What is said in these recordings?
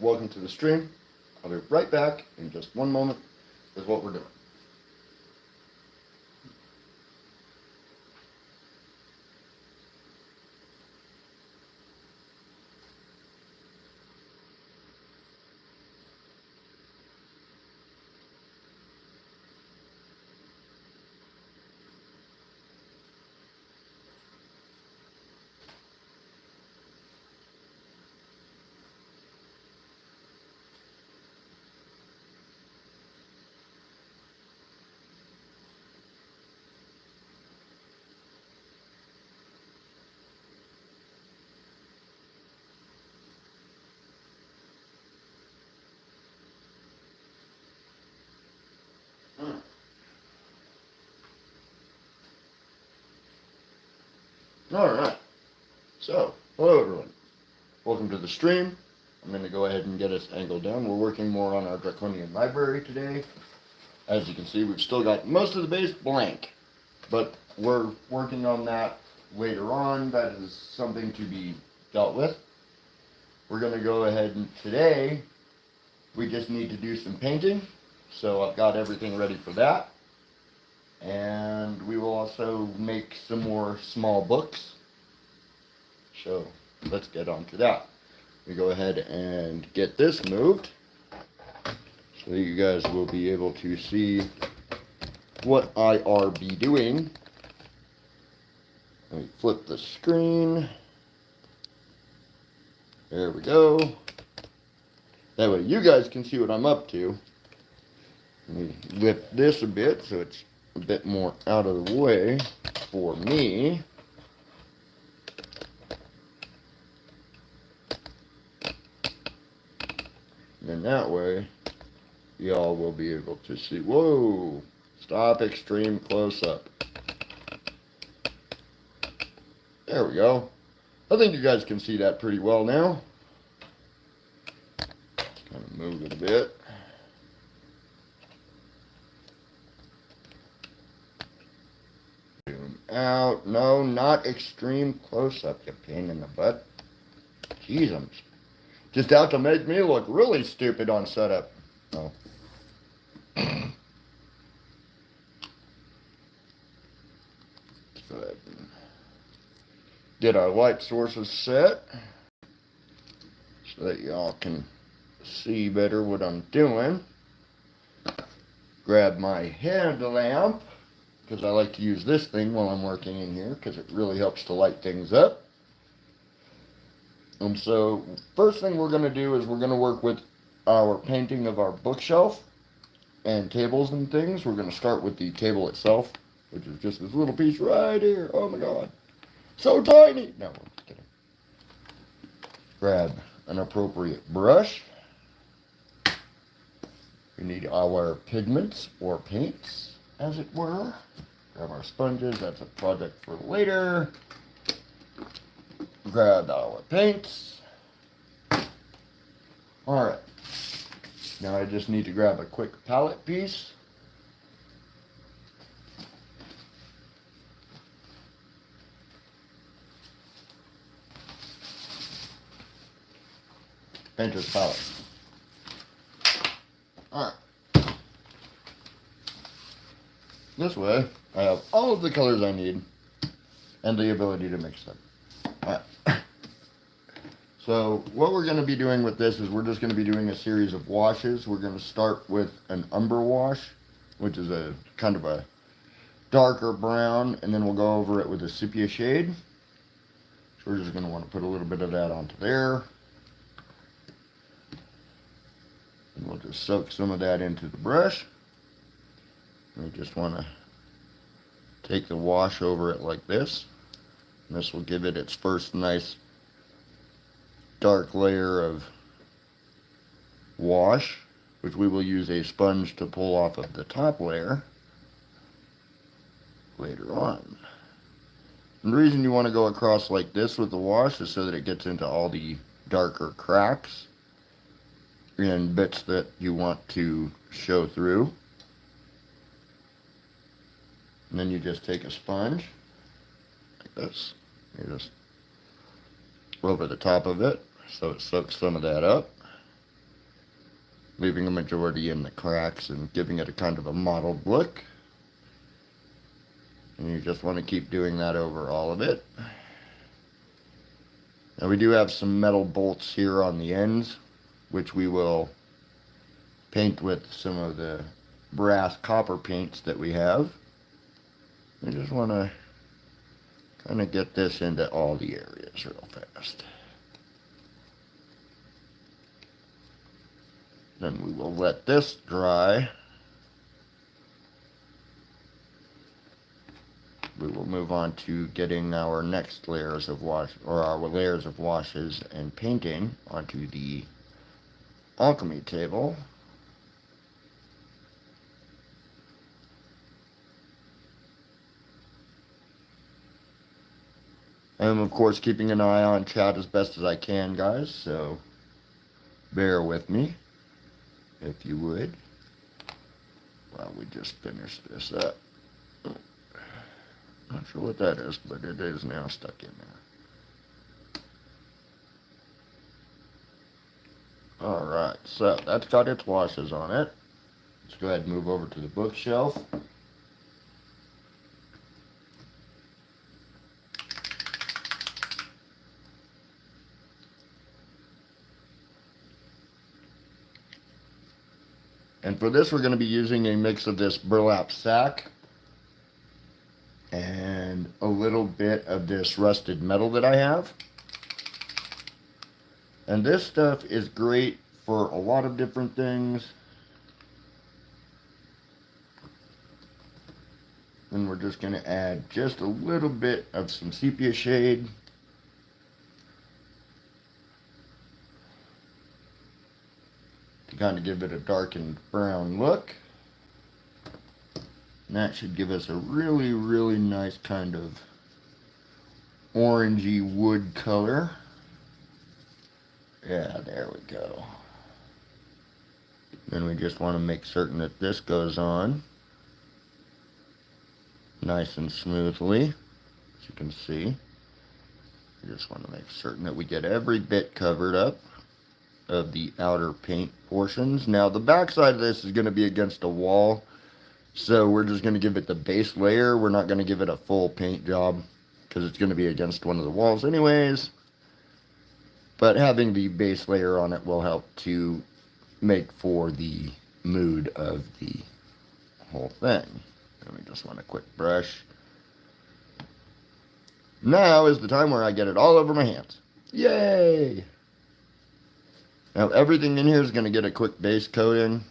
welcome to the stream. I'll be right back in just one moment with what we're doing. Alright, so hello everyone. Welcome to the stream. I'm going to go ahead and get us angled down. We're working more on our Draconian library today. As you can see, we've still got most of the base blank, but we're working on that later on. That is something to be dealt with. We're going to go ahead and today, we just need to do some painting. So I've got everything ready for that. And we will also make some more small books. So let's get on to that. We go ahead and get this moved so you guys will be able to see what I are be doing. Let me flip the screen. There we go. That way you guys can see what I'm up to. Let me lift this a bit so it's a bit more out of the way for me. And that way, y'all will be able to see. Whoa! Stop extreme close-up. There we go. I think you guys can see that pretty well now. Let's kind of move it a bit. Zoom out. No, not extreme close-up, you pain in the butt. Jeez, I'm just out to make me look really stupid on setup. No. Let's go ahead and get our light sources set so that y'all can see better what I'm doing. Grab my hand lamp because I like to use this thing while I'm working in here because it really helps to light things up. And so, first thing we're going to do is we're going to work with our painting of our bookshelf and tables and things. We're going to start with the table itself, which is just this little piece right here. Oh my god. So tiny! No, I'm just kidding. Grab an appropriate brush. We need our pigments or paints, as it were. Grab our sponges. That's a project for later. Grab our paints. Alright. Now I just need to grab a quick palette piece. Painter's palette. Alright. This way, I have all of the colors I need and the ability to mix them. Alright. So what we're going to be doing with this is we're just going to be doing a series of washes. We're going to start with an umber wash, which is a kind of a darker brown, and then we'll go over it with a sepia shade. So we're just going to want to put a little bit of that onto there. And we'll just soak some of that into the brush. We just want to take the wash over it like this. And this will give it its first nice dark layer of wash, which we will use a sponge to pull off of the top layer later on. And the reason you want to go across like this with the wash is so that it gets into all the darker cracks and bits that you want to show through. And then you just take a sponge like this. You just over the top of it so it soaks some of that up. leaving a majority in the cracks and giving it a kind of a mottled look. And you just want to keep doing that over all of it. Now we do have some metal bolts here on the ends, which we will paint with some of the brass copper paints that we have. I just want to kind of get this into all the areas real fast. Then we will let this dry. We will move on to getting our next layers of washes and painting onto the alchemy table. I'm of course keeping an eye on chat as best as I can, guys, so bear with me if you would while we just finish this up. Not sure what that is, but it is now stuck in there. Alright, so that's got its washes on it. Let's go ahead and move over to the bookshelf. And for this, we're going to be using a mix of this burlap sack and a little bit of this rusted metal that I have. And this stuff is great for a lot of different things. And we're just going to add just a little bit of some sepia shade. To kind of give it a darkened brown look. And that should give us a really, really nice kind of orangey wood color. Yeah, there we go. Then we just want to make certain that this goes on nice and smoothly, as you can see. We just want to make certain that we get every bit covered up of the outer paint portions. Now the back side of this is going to be against a wall, so we're just going to give it the base layer. We're not going to give it a full paint job because it's going to be against one of the walls anyways. But having the base layer on it will help to make for the mood of the whole thing. And we just want a quick brush. Now is the time where I get it all over my hands. Yay! Now everything in here is going to get a quick base coating.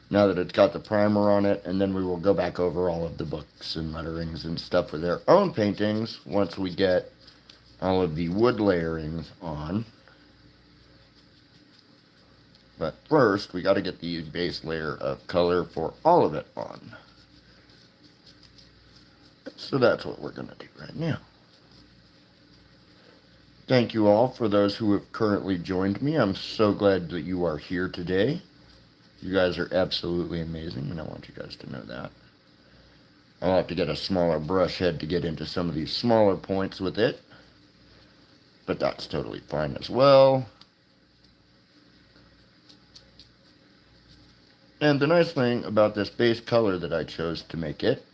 Now that it's got the primer on it, and then we will go back over all of the books and letterings and stuff for their own paintings once we get all of the wood layerings on. But first, we got to get the base layer of color for all of it on. So that's what we're going to do right now. Thank you all for those who have currently joined me. I'm so glad that you are here today. You guys are absolutely amazing, and I want you guys to know that. I'll have to get a smaller brush head to get into some of these smaller points with it, but that's totally fine as well. And the nice thing about this base color that I chose to make it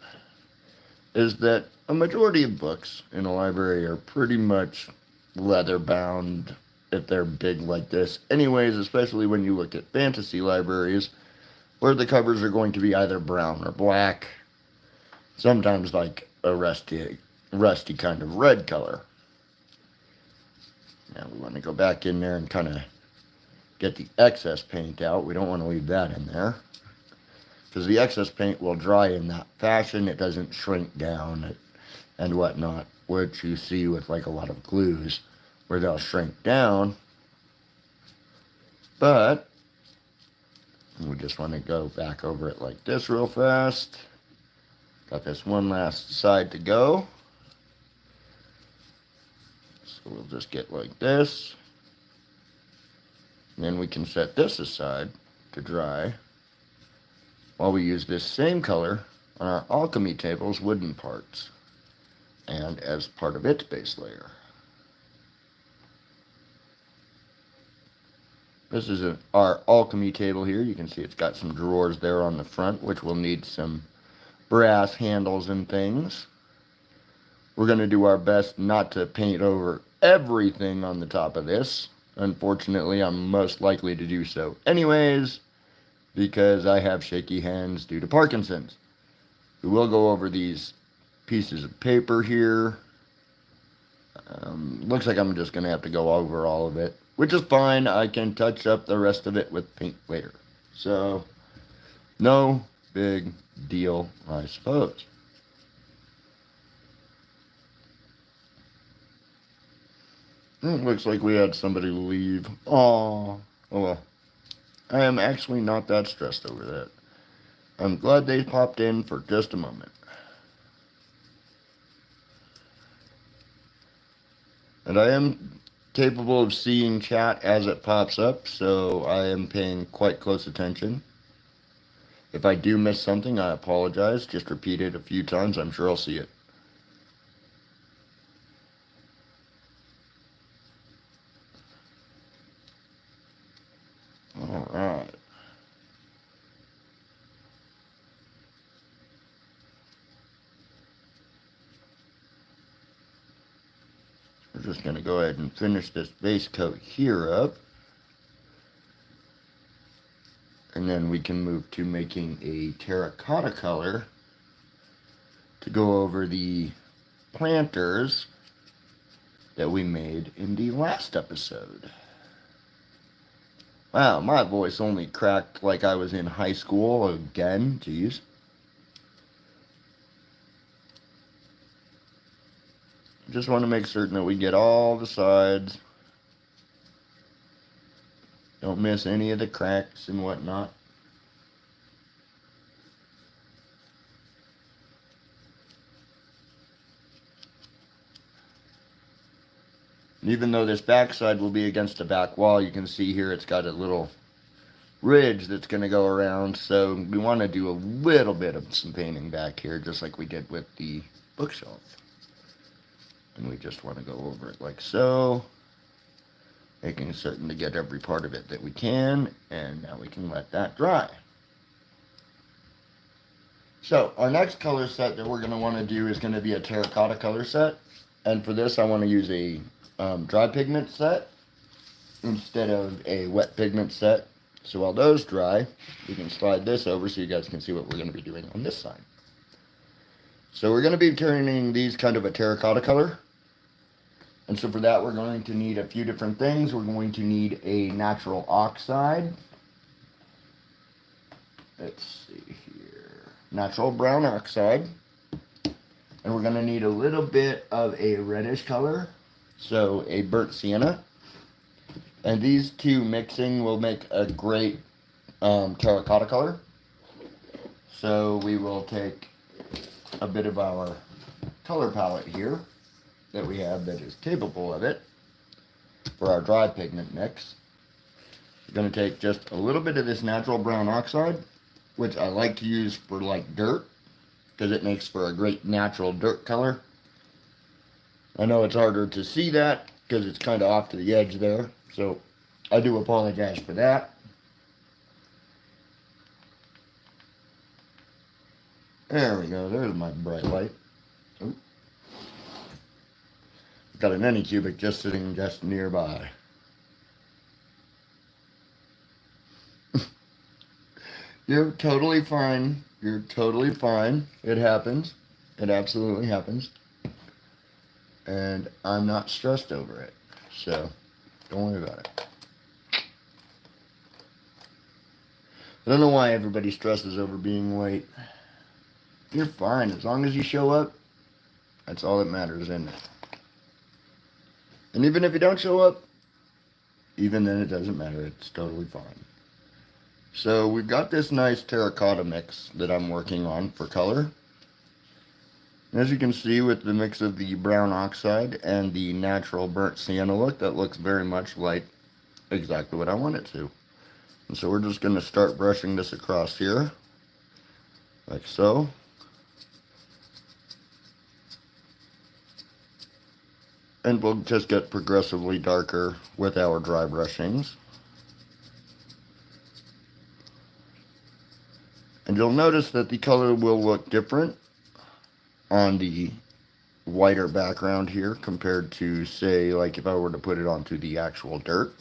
is that a majority of books in a library are pretty much leather bound if they're big like this anyways, especially when you look at fantasy libraries where the covers are going to be either brown or black, sometimes like a rusty kind of red color. Now we want to go back in there and kind of get the excess paint out. We don't want to leave that in there because the excess paint will dry in that fashion. It doesn't shrink down and whatnot, which you see with like a lot of glues where they'll shrink down. But we just want to go back over it like this real fast. Got this one last side to go. So we'll just get like this. And then we can set this aside to dry while we use this same color on our alchemy table's wooden parts and as part of its base layer. This is our alchemy table here. You can see it's got some drawers there on the front, which will need some brass handles and things. We're going to do our best not to paint over everything on the top of this. Unfortunately, I'm most likely to do so anyways, because I have shaky hands due to Parkinson's. We will go over these pieces of paper here. Looks like I'm just going to have to go over all of it, which is fine. I can touch up the rest of it with paint later. So, no big deal, I suppose. Looks like we had somebody leave. Aww. Oh well. I am actually not that stressed over that. I'm glad they popped in for just a moment. And I am capable of seeing chat as it pops up, so I am paying quite close attention. If I do miss something, I apologize. Just repeat it a few times. I'm sure I'll see it. All right. We're just going to go ahead and finish this base coat here up. And then we can move to making a terracotta color to go over the planters that we made in the last episode. Wow, my voice only cracked like I was in high school again. Jeez. Just want to make certain that we get all the sides. Don't miss any of the cracks and whatnot. Even though this backside will be against the back wall, you can see here it's got a little ridge that's going to go around. So we want to do a little bit of some painting back here, just like we did with the bookshelf. And we just want to go over it like so, making certain to get every part of it that we can, and now we can let that dry. So our next color set that we're going to want to do is going to be a terracotta color set, and for this I want to use a dry pigment set instead of a wet pigment set. So while those dry, we can slide this over so you guys can see what we're going to be doing on this side. So we're going to be turning these kind of a terracotta color. And so for that, we're going to need a few different things. We're going to need a natural oxide. Let's see here. Natural brown oxide. And we're going to need a little bit of a reddish color. So a burnt sienna. And these two mixing will make a great terracotta color. So we will take a bit of our color palette here that we have that is capable of it for our dry pigment mix. We're going to take just a little bit of this natural brown oxide, which I like to use for like dirt because it makes for a great natural dirt color. I know it's harder to see that because it's kind of off to the edge there, so I do apologize for that. There we go, there's my bright light. Ooh. Got an Anycubic just sitting just nearby. You're totally fine. You're totally fine. It happens. It absolutely happens. And I'm not stressed over it. So, don't worry about it. I don't know why everybody stresses over being late. You're fine. As long as you show up, that's all that matters, isn't it? And even if you don't show up, even then it doesn't matter. It's totally fine. So we've got this nice terracotta mix that I'm working on for color. And as you can see with the mix of the brown oxide and the natural burnt sienna look, that looks very much like exactly what I want it to. And so we're just going to start brushing this across here, like so. And we'll just get progressively darker with our dry brushings. And you'll notice that the color will look different on the whiter background here compared to, say, like if I were to put it onto the actual dirt.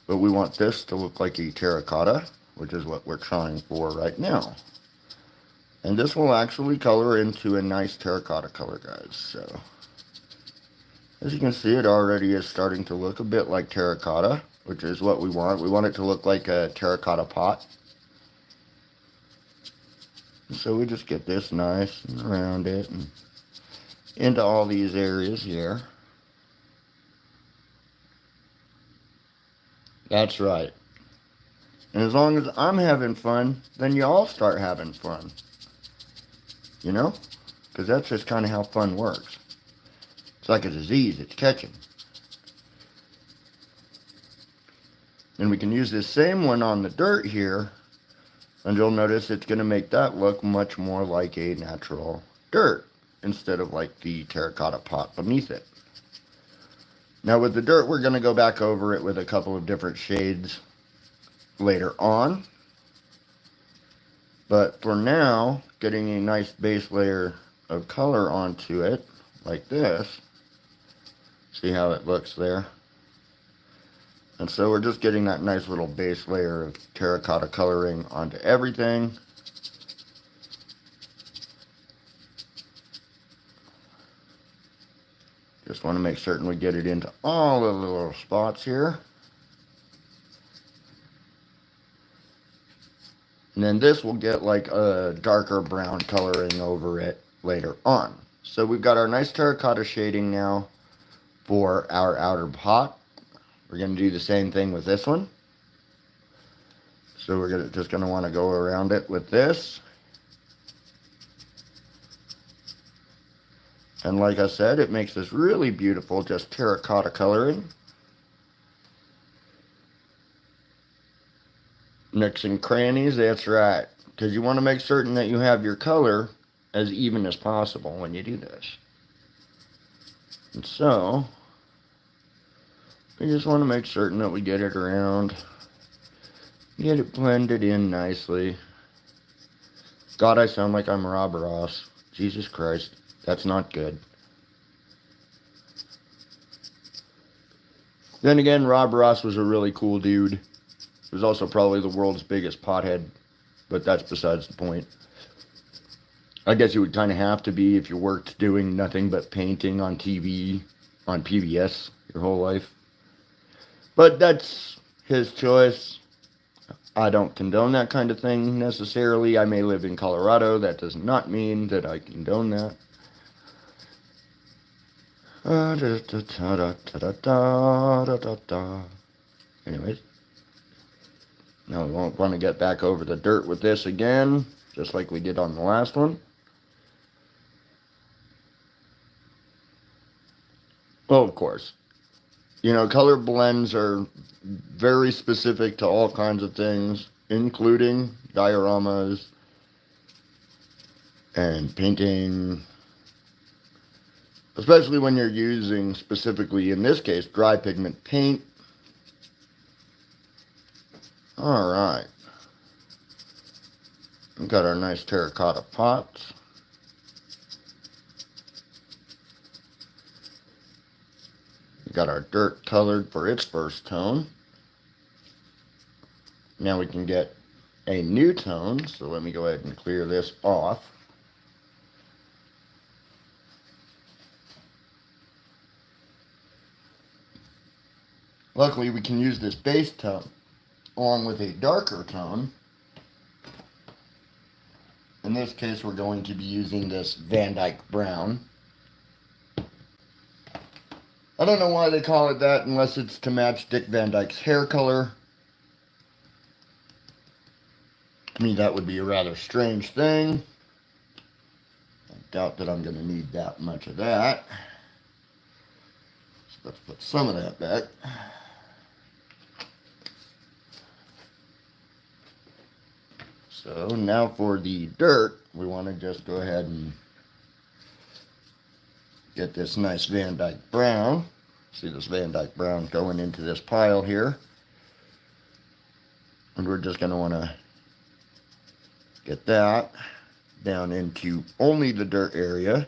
But we want this to look like a terracotta, which is what we're trying for right now. And this will actually color into a nice terracotta color, guys. So, as you can see, it already is starting to look a bit like terracotta, which is what we want. We want it to look like a terracotta pot. So we just get this nice and around it and into all these areas here. That's right. And as long as I'm having fun, then you all start having fun. You know? Because that's just kind of how fun works. It's like a disease, it's catching. And we can use this same one on the dirt here, and you'll notice it's going to make that look much more like a natural dirt instead of like the terracotta pot beneath it. Now with the dirt, we're going to go back over it with a couple of different shades later on. But for now, getting a nice base layer of color onto it, like this. See how it looks there? And so we're just getting that nice little base layer of terracotta coloring onto everything. Just want to make certain we get it into all the little spots here. And then this will get like a darker brown coloring over it later on. So we've got our nice terracotta shading now for our outer pot. We're going to do the same thing with this one. So we're just going to want to go around it with this. And like I said, it makes this really beautiful, just terracotta coloring. Nooks and crannies, that's right. Because you want to make certain that you have your color as even as possible when you do this. And so, we just want to make certain that we get it around. Get it blended in nicely. God, I sound like I'm Rob Ross. Jesus Christ, that's not good. Then again, Rob Ross was a really cool dude. He was also probably the world's biggest pothead, but that's besides the point. I guess you would kind of have to be if you worked doing nothing but painting on TV, on PBS, your whole life. But that's his choice. I don't condone that kind of thing necessarily. I may live in Colorado. That does not mean that I condone that. Anyways. Now we won't want to get back over the dirt with this again, just like we did on the last one. Oh, of course. You know, color blends are very specific to all kinds of things, including dioramas and painting, especially when you're using, specifically in this case, dry pigment paint. All right. We've got our nice terracotta pots. We've got our dirt colored for its first tone. Now we can get a new tone, so let me go ahead and clear this off. Luckily, we can use this base tone along with a darker tone. In this case, we're going to be using this Van Dyke Brown. I don't know why they call it that unless it's to match Dick Van Dyke's hair color. I mean, that would be a rather strange thing. I doubt that I'm going to need that much of that. So let's put some of that back. So now for the dirt, we want to just go ahead and get this nice Van Dyke Brown. See this Van Dyke Brown going into this pile here. And we're just going to want to get that down into only the dirt area,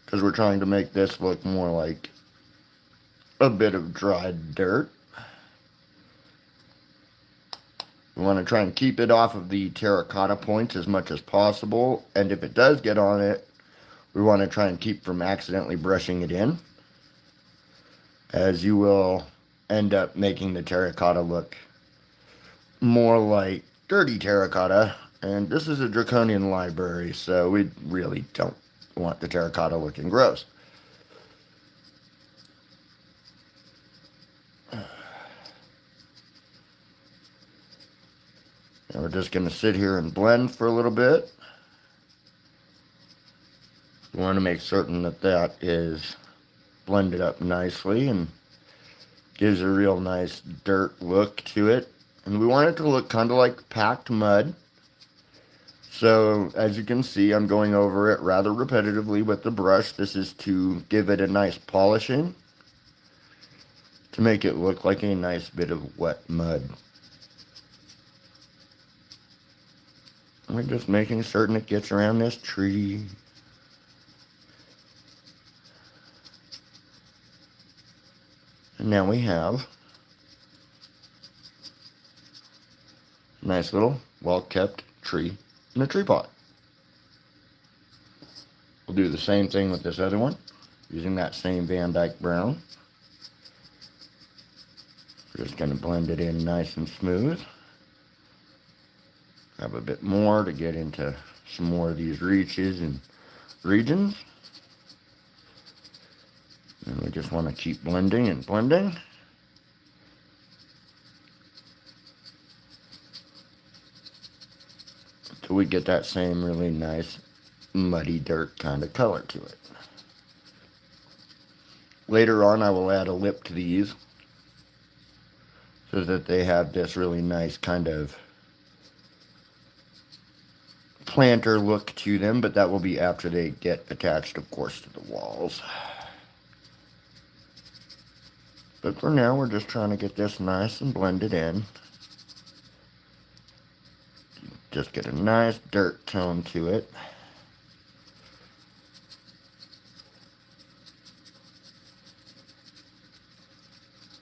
because we're trying to make this look more like a bit of dried dirt. We want to try and keep it off of the terracotta points as much as possible, and if it does get on it, we want to try and keep from accidentally brushing it in, as you will end up making the terracotta look more like dirty terracotta. And this is a Draconian library, so we really don't want the terracotta looking gross. And we're just going to sit here and blend for a little bit. We want to make certain that that is blended up nicely and gives a real nice dirt look to it. And we want it to look kind of like packed mud. So as you can see, I'm going over it rather repetitively with the brush. This is to give it a nice polishing, to make it look like a nice bit of wet mud. We're just making certain it gets around this tree. And now we have a nice little well-kept tree in a tree pot. We'll do the same thing with this other one, using that same Van Dyke brown. We're just going to blend it in nice and smooth. Have a bit more to get into some more of these reaches and regions. And we just want to keep blending and blending. Until we get that same really nice muddy dirt kind of color to it. Later on I will add a lip to these so that they have this really nice kind of planter look to them, but that will be after they get attached, of course, to the walls. But for now, we're just trying to get this nice and blended in. Just get a nice dirt tone to it.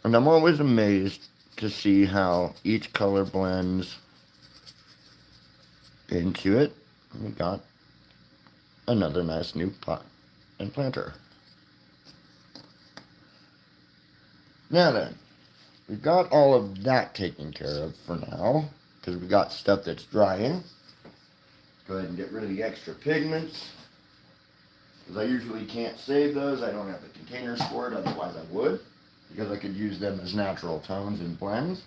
And I'm always amazed to see how each color blends into it. We got another nice new pot and planter. Now then, we've got all of that taken care of for now, because we got stuff that's drying. Go ahead and get rid of the extra pigments, because I usually can't save those. I don't have the containers for it, otherwise I would, because I could use them as natural tones and blends.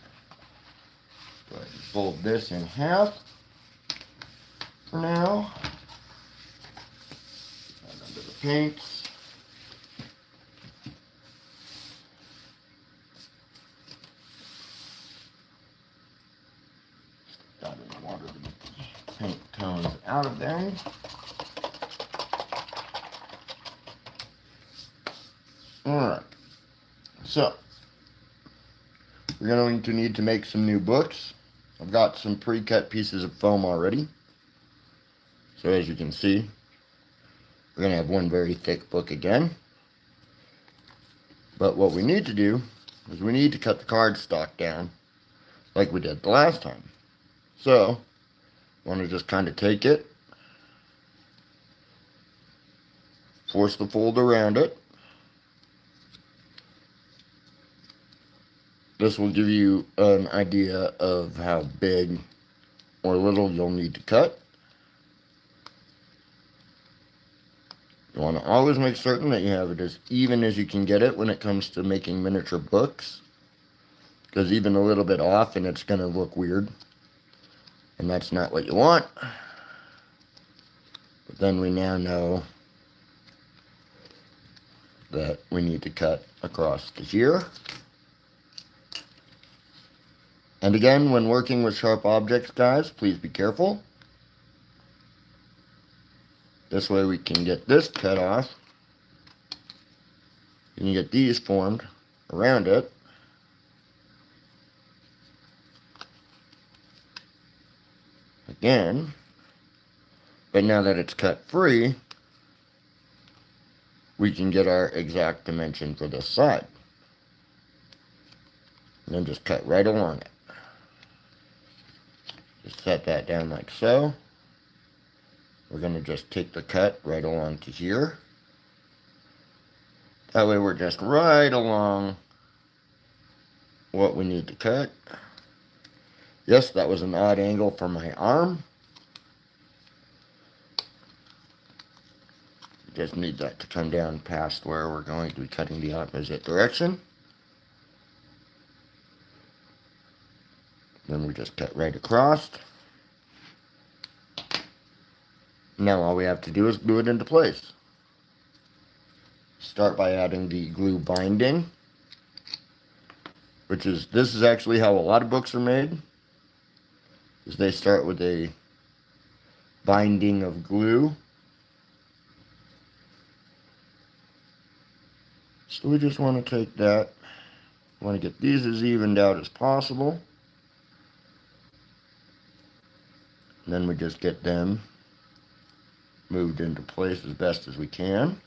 Go ahead and fold this in half for now. Add under the paints. Got in water to get the paint tones out of there. Alright, so we're going to need to make some new books. I've got some pre-cut pieces of foam already. So as you can see, we're going to have one very thick book again. But what we need to do is we need to cut the cardstock down like we did the last time. So, I want to just kind of take it, force the fold around it. This will give you an idea of how big or little you'll need to cut. You want to always make certain that you have it as even as you can get it when it comes to making miniature books, because even a little bit off and it's going to look weird, and that's not what you want. But then we now know that we need to cut across to here. And again, when working with sharp objects, guys, please be careful. This way we can get this cut off. You can get these formed around it. Like again. But now that it's cut free, we can get our exact dimension for this side. And then just cut right along it. Just set that down like so. We're going to just take the cut right along to here. That way we're just right along what we need to cut. Yes, that was an odd angle for my arm. Just need that to come down past where we're going to be cutting the opposite direction. Then we just cut right across. Now all we have to do is glue it into place. Start by adding the glue binding, this is actually how a lot of books are made, is they start with a binding of glue. So we just want to take that, want to get these as evened out as possible. And then we just get them moved into place as best as we can.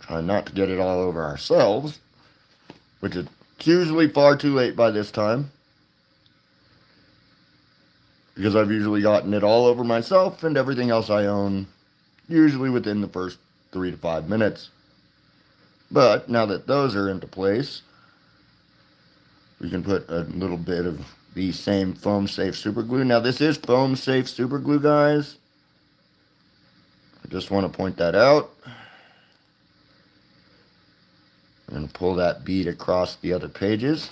Try not to get it all over ourselves, which is usually far too late by this time, because I've usually gotten it all over myself and everything else I own, usually within the first 3 to 5 minutes. But now that those are into place, we can put a little bit of the same foam safe super glue. Now this is foam safe super glue, guys. I just want to point that out. I'm going to pull that bead across the other pages.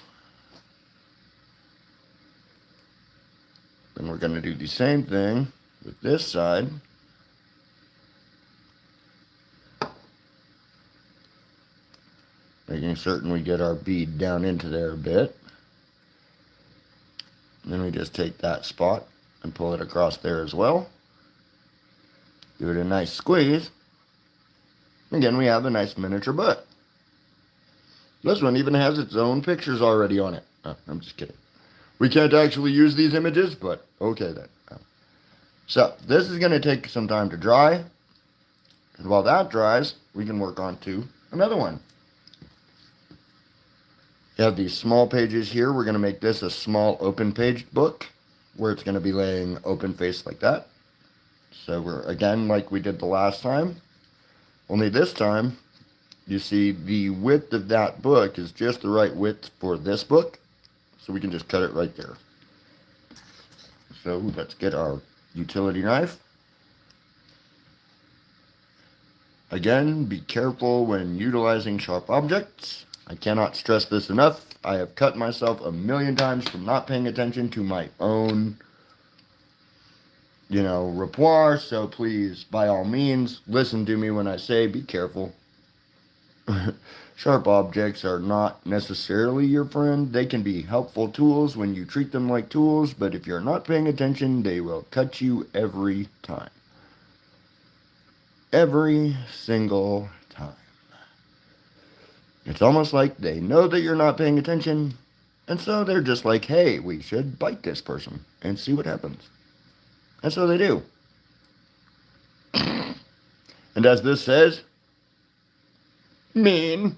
Then we're going to do the same thing with this side. Making certain we get our bead down into there a bit. And then we just take that spot and pull it across there as well. Give it a nice squeeze. Again, we have a nice miniature butt. This one even has its own pictures already on it. Oh, I'm just kidding. We can't actually use these images, but okay then. So, this is going to take some time to dry. And while that dries, we can work on to another one. You have these small pages here. We're going to make this a small open page book, where it's going to be laying open face like that. So we're, again, like we did the last time. Only this time, you see the width of that book is just the right width for this book. So we can just cut it right there. So let's get our utility knife. Again, be careful when utilizing sharp objects. I cannot stress this enough. I have cut myself a million times from not paying attention to my own, rapport. So please, by all means, listen to me when I say be careful. Sharp objects are not necessarily your friend. They can be helpful tools when you treat them like tools, but if you're not paying attention, they will cut you every time. Every single time. It's almost like they know that you're not paying attention, and so they're just like, hey, we should bite this person and see what happens. And so they do. And as this says, mean.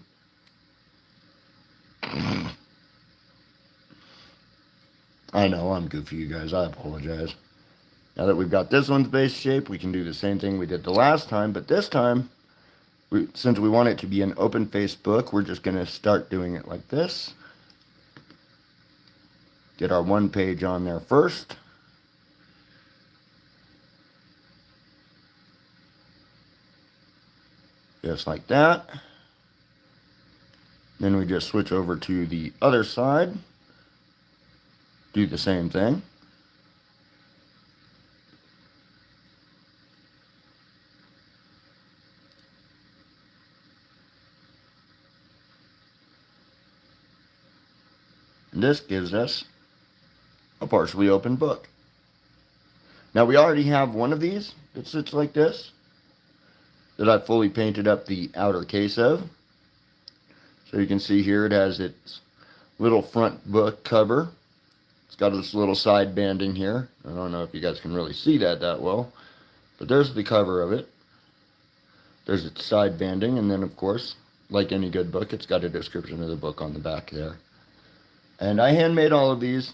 I know, I'm goofy, you guys. I apologize. Now that we've got this one's base shape, we can do the same thing we did the last time, but this time, since we want it to be an open-faced book, we're just going to start doing it like this. Get our one page on there first. Just like that. Then we just switch over to the other side. Do the same thing. And this gives us a partially open book. Now we already have one of these that sits like this, that I fully painted up the outer case of. So you can see here it has its little front book cover. It's got this little side banding here. I don't know if you guys can really see that well, but there's the cover of it. There's its side banding, and then of course, like any good book, it's got a description of the book on the back there. And I handmade all of these,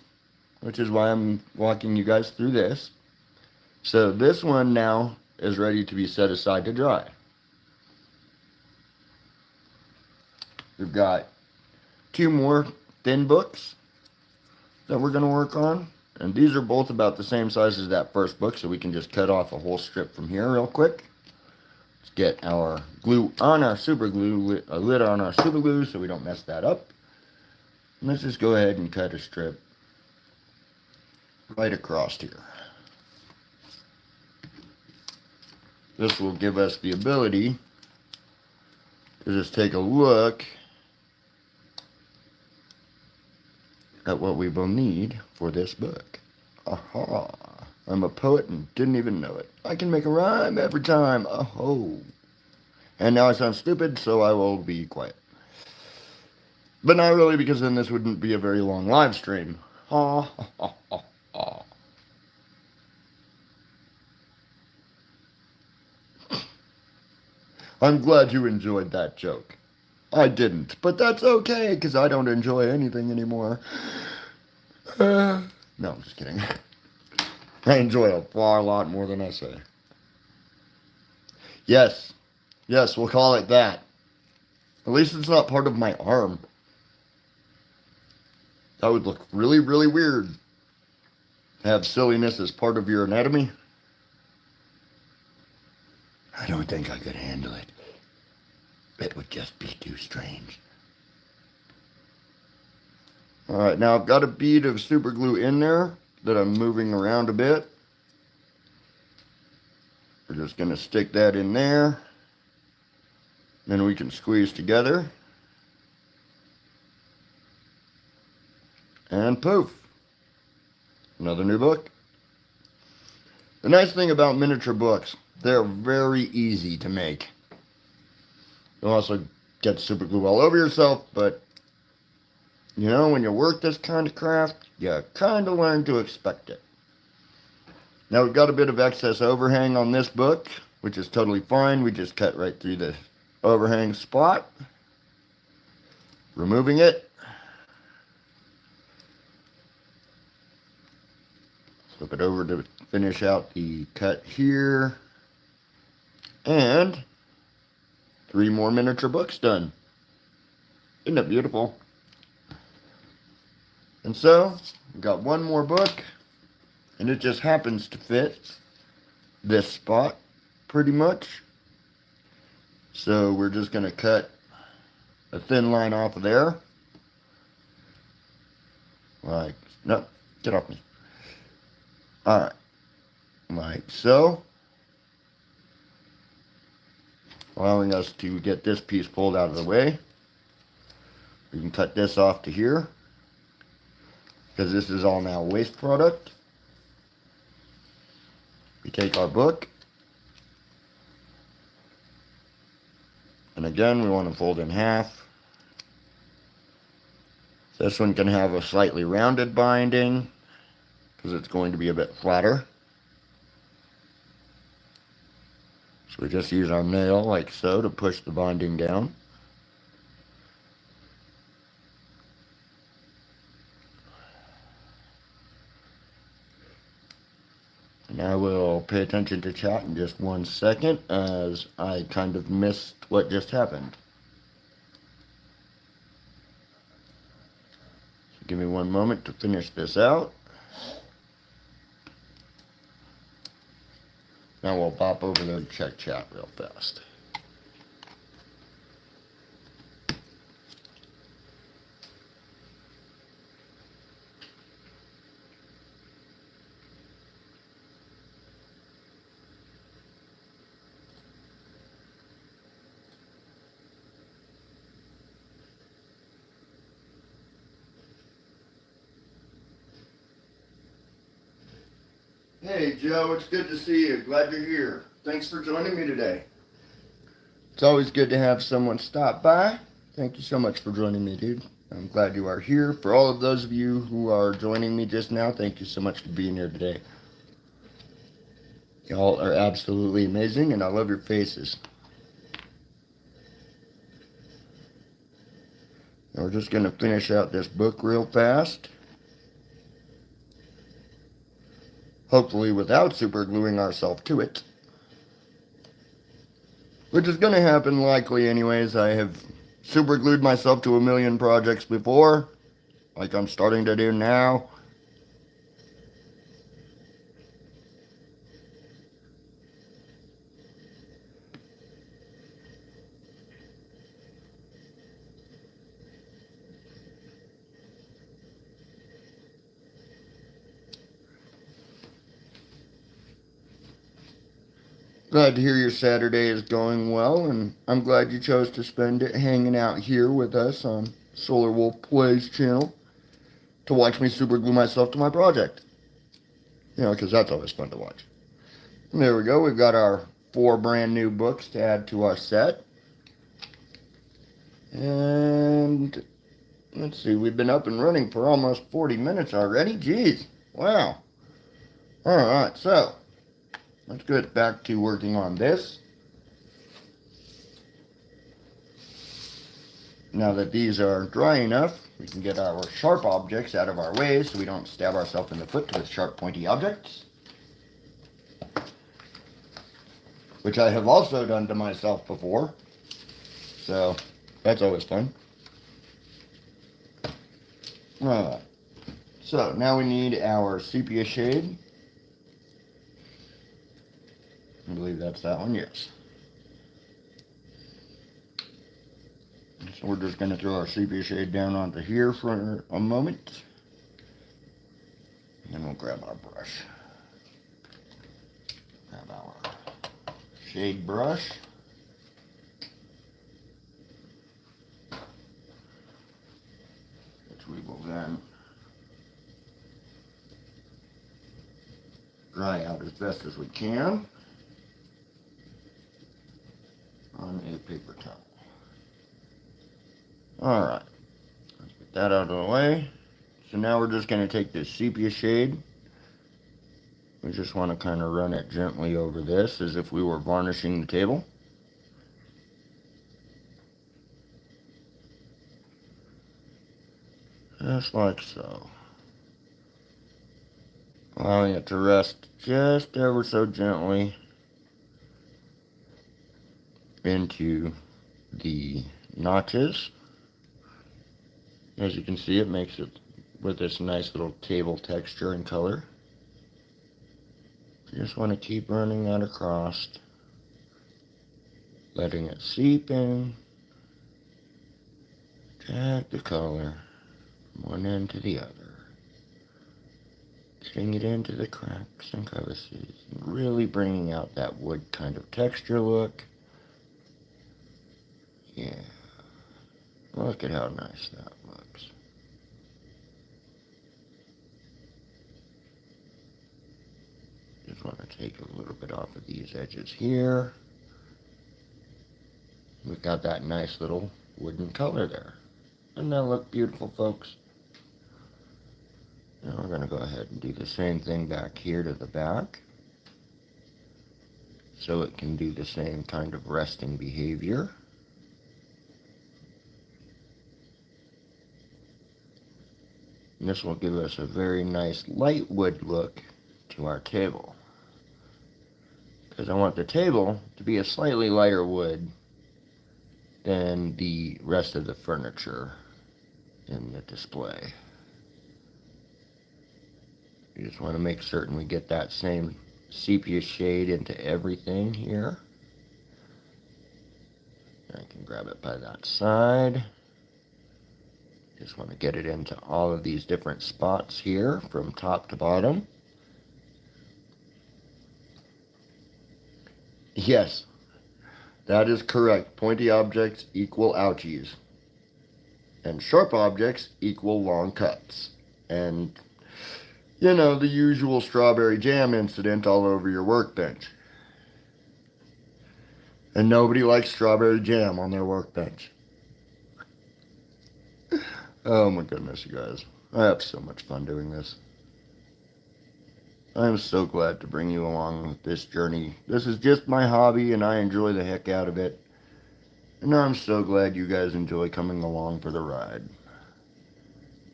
which is why I'm walking you guys through this. So this one now is ready to be set aside to dry. We've got 2 more thin books that we're going to work on. And these are both about the same size as that first book, so we can just cut off a whole strip from here real quick. Let's get our glue on our super glue, a lid on our super glue so we don't mess that up. And let's just go ahead and cut a strip right across here. This will give us the ability to just take a look at what we will need for this book. Aha! I'm a poet and didn't even know it. I can make a rhyme every time. Oh. And now I sound stupid, so I will be quiet. But not really, because then this wouldn't be a very long live stream. Ha ha ha ha ha. I'm glad you enjoyed that joke. I didn't, but that's okay, because I don't enjoy anything anymore. No, I'm just kidding. I enjoy a far lot more than I say. Yes, we'll call it that. At least it's not part of my arm. That would look really, really weird. To have silliness as part of your anatomy. I don't think I could handle it. It would just be too strange. Alright, now I've got a bead of super glue in there that I'm moving around a bit. We're just going to stick that in there. Then we can squeeze together. And poof. Another new book. The nice thing about miniature books, they're very easy to make. You'll also get super glue all over yourself, but you know, when you work this kind of craft, you kind of learn to expect it. Now we've got a bit of excess overhang on this book, which is totally fine. We just cut right through the overhang spot. Removing it. Flip it over to finish out the cut here. And 3 more miniature books done. Isn't that beautiful? And so, we've got 1 more book, and it just happens to fit this spot pretty much. So we're just going to cut a thin line off of there. Like, no, get off me. Alright, like so. Allowing us to get this piece pulled out of the way. We can cut this off to here, because this is all now waste product. We take our book, and again we want to fold in half. This one can have a slightly rounded binding, because it's going to be a bit flatter. So we just use our nail like so to push the binding down. And I will pay attention to chat in just 1 second, as I kind of missed what just happened. So give me 1 moment to finish this out. Now we'll pop over there and check chat real fast. Hey Joe, it's good to see you. Glad you're here. Thanks for joining me today. It's always good to have someone stop by to Thank you so much for joining me, dude. I'm glad you are here. For all of those of you who are joining me just now, thank you so much for being here today. Y'all are absolutely amazing, and I love your faces. And we're just going to finish out this book real fast. Hopefully without super gluing ourselves to it. Which is going to happen likely anyways. I have super glued myself to a million projects before, like I'm starting to do now. Glad to hear your Saturday is going well, and I'm glad you chose to spend it hanging out here with us on Solar Wolf Plays channel to watch me super glue myself to my project. You know, because that's always fun to watch. And there we go. We've got our 4 brand new books to add to our set. And let's see, we've been up and running for almost 40 minutes already. Jeez, wow. Alright, so let's get back to working on this. Now that these are dry enough, we can get our sharp objects out of our way so we don't stab ourselves in the foot with sharp pointy objects. Which I have also done to myself before. So, that's always fun. Alright. So, now we need our sepia shade. I believe that's that one, yes. So we're just going to throw our sepia shade down onto here for a moment. And then we'll grab our brush. Grab our shade brush. Which we will then dry out as best as we can on a paper towel. Alright, let's get that out of the way. So now we're just going to take this sepia shade. We just want to kind of run it gently over this as if we were varnishing the table. Just like so. Allowing it to rest just ever so gently into the notches. As you can see, it makes it with this nice little table texture and color. You just want to keep running that across, letting it seep in, tag the color from one end to the other, getting it into the cracks and crevices, and really bringing out that wood kind of texture look. Yeah, look at how nice that looks. Just want to take a little bit off of these edges here. We've got that nice little wooden color there. Doesn't that look beautiful, folks? Now we're going to go ahead and do the same thing back here to the back, so it can do the same kind of resting behavior. And this will give us a very nice light wood look to our table. Because I want the table to be a slightly lighter wood than the rest of the furniture in the display. You just want to make certain we get that same sepia shade into everything here. I can grab it by that side. Just want to get it into all of these different spots here from top to bottom. Yes, that is correct. Pointy objects equal ouchies. And sharp objects equal long cuts. And, you know, the usual strawberry jam incident all over your workbench. And nobody likes strawberry jam on their workbench. Oh my goodness, you guys. I have so much fun doing this. I'm so glad to bring you along with this journey. This is just my hobby and I enjoy the heck out of it. And I'm so glad you guys enjoy coming along for the ride.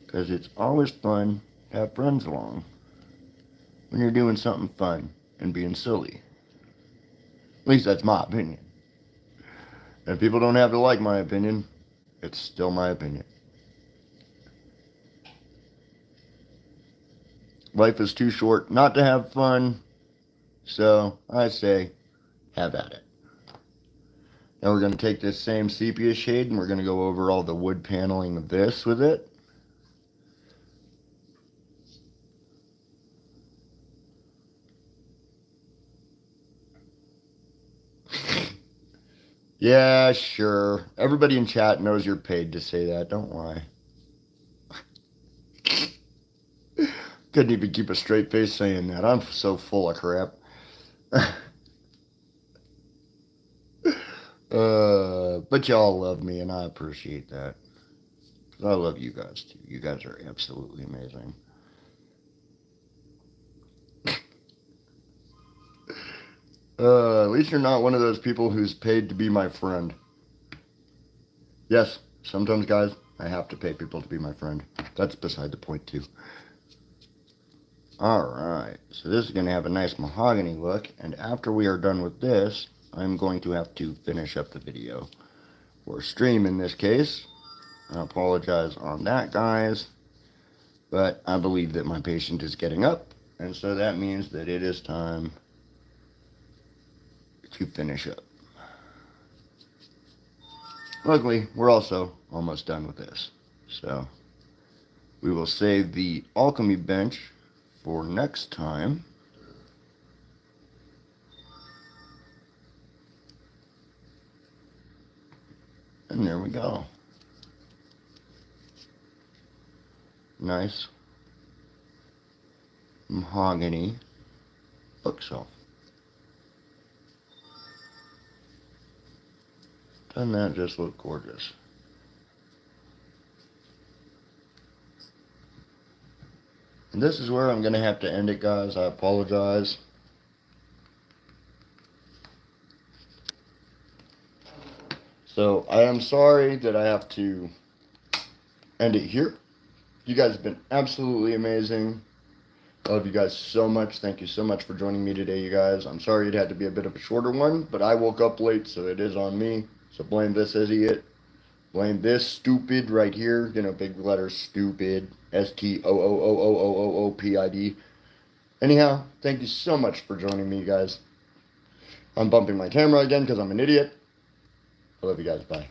Because it's always fun to have friends along when you're doing something fun and being silly. At least that's my opinion. And people don't have to like my opinion. It's still my opinion. Life is too short not to have fun. So I say, have at it. Now we're going to take this same sepia shade and we're going to go over all the wood paneling of this with it. Yeah, sure. Everybody in chat knows you're paid to say that. Don't lie. Couldn't even keep a straight face saying that. I'm so full of crap. But y'all love me and I appreciate that. I love you guys too. You guys are absolutely amazing. At least you're not one of those people who's paid to be my friend. Yes, sometimes, guys, I have to pay people to be my friend. That's beside the point, too. Alright, so this is going to have a nice mahogany look, and after we are done with this, I'm going to have to finish up the video. Or stream in this case. I apologize on that, guys. But I believe that my patient is getting up, and so that means that it is time to finish up. Luckily, we're also almost done with this. So, we will save the alchemy bench for next time. And there we go. Nice mahogany bookshelf. Doesn't that just look gorgeous? And this is where I'm going to have to end it, guys. I apologize. So, I am sorry that I have to end it here. You guys have been absolutely amazing. I love you guys so much. Thank you so much for joining me today, you guys. I'm sorry it had to be a bit of a shorter one, but I woke up late, so it is on me. So blame this idiot. Blame this stupid right here. You know, big letters, stupid. STOOOOOOOPID. Anyhow, thank you so much for joining me, guys. I'm bumping my camera again because I'm an idiot. I love you guys. Bye.